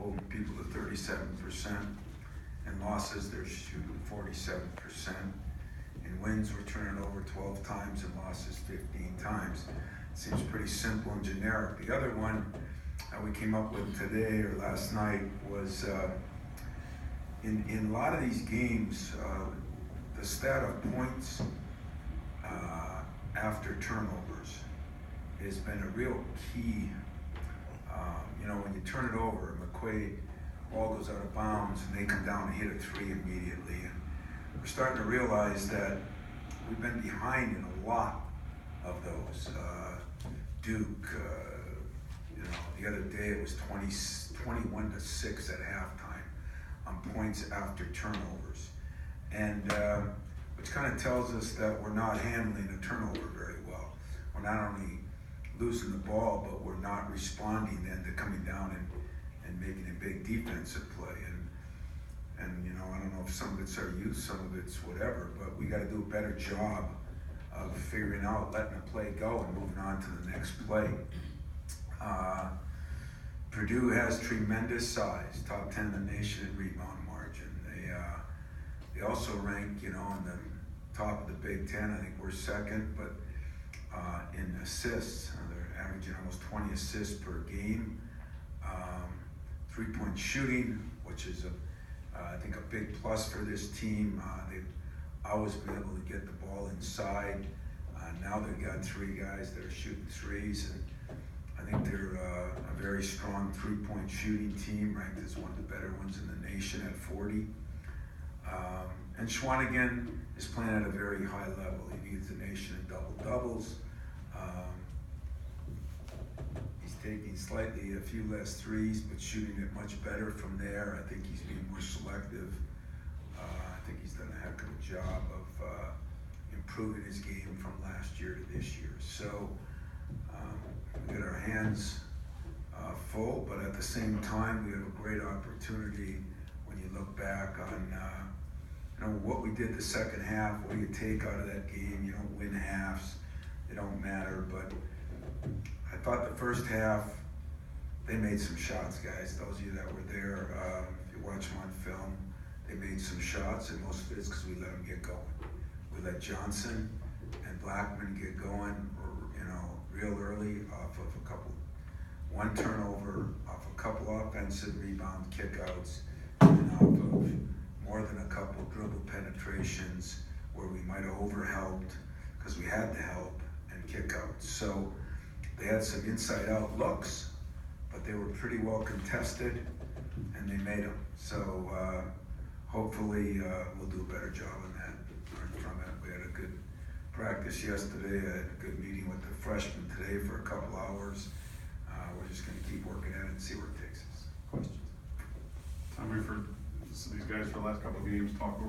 holding people to 37%. In losses, they're shooting 47%. In wins, we're turning over 12 times, and losses 15 times. Seems pretty simple and generic. The other one we came up with today or last night was in a lot of these games, the stat of points after turnovers has been a real key. When you turn it over, McQuaid, ball goes out of bounds, and they come down and hit a three immediately. And we're starting to realize that we've been behind in a lot of those. Duke, the other day it was 21-6 at halftime on points after turnovers. And which kind of tells us that we're not handling a turnover very well. We're not only losing the ball, but we're not responding then to coming down and making a big defensive play. And I don't know if some of it's our youth, some of it's whatever, but we got to do a better job of figuring out, letting the play go and moving on to the next play. Purdue has tremendous size, top 10 in the nation in rebound margin. They also rank, in the top of the Big Ten. I think we're second, but in assists, they're averaging almost 20 assists per game. Three-point shooting, which is I think a big plus for this team. They've always been able to get the ball inside. Now they've got three guys that are shooting threes, and I think they're a very strong three-point shooting team, ranked as one of the better ones in the nation at 40. And Schwanigan is playing at a very high level. He leads the nation in double-doubles. He's taking slightly a few less threes, but shooting it much better from there. I think he's being more selective. I think he's done a heck of a job of improving his game from last year to this year. So we get our hands full, but at the same time, we have a great opportunity when you look back on what we did the second half. What do you take out of that game? You don't win halves. They don't matter, but I thought the first half, they made some shots, guys. Those of you that were there, if you watch them on film, they made some shots, and most of it's because we let them get going. We let Johnson and Blackman get going, real early off of one turnover, off a couple offensive rebound kickouts, and off of more than a couple dribble penetrations where we might have overhelped because we had the help and kickouts. So they had some inside-out looks, but they were pretty well contested, and they made them. So hopefully we'll do a better job on that, learn from it. We had a good practice yesterday. I had a good meeting with the freshmen today for a couple hours. We're just going to keep working at it and see where it takes us. Questions? Time for these guys for the last couple of games talk over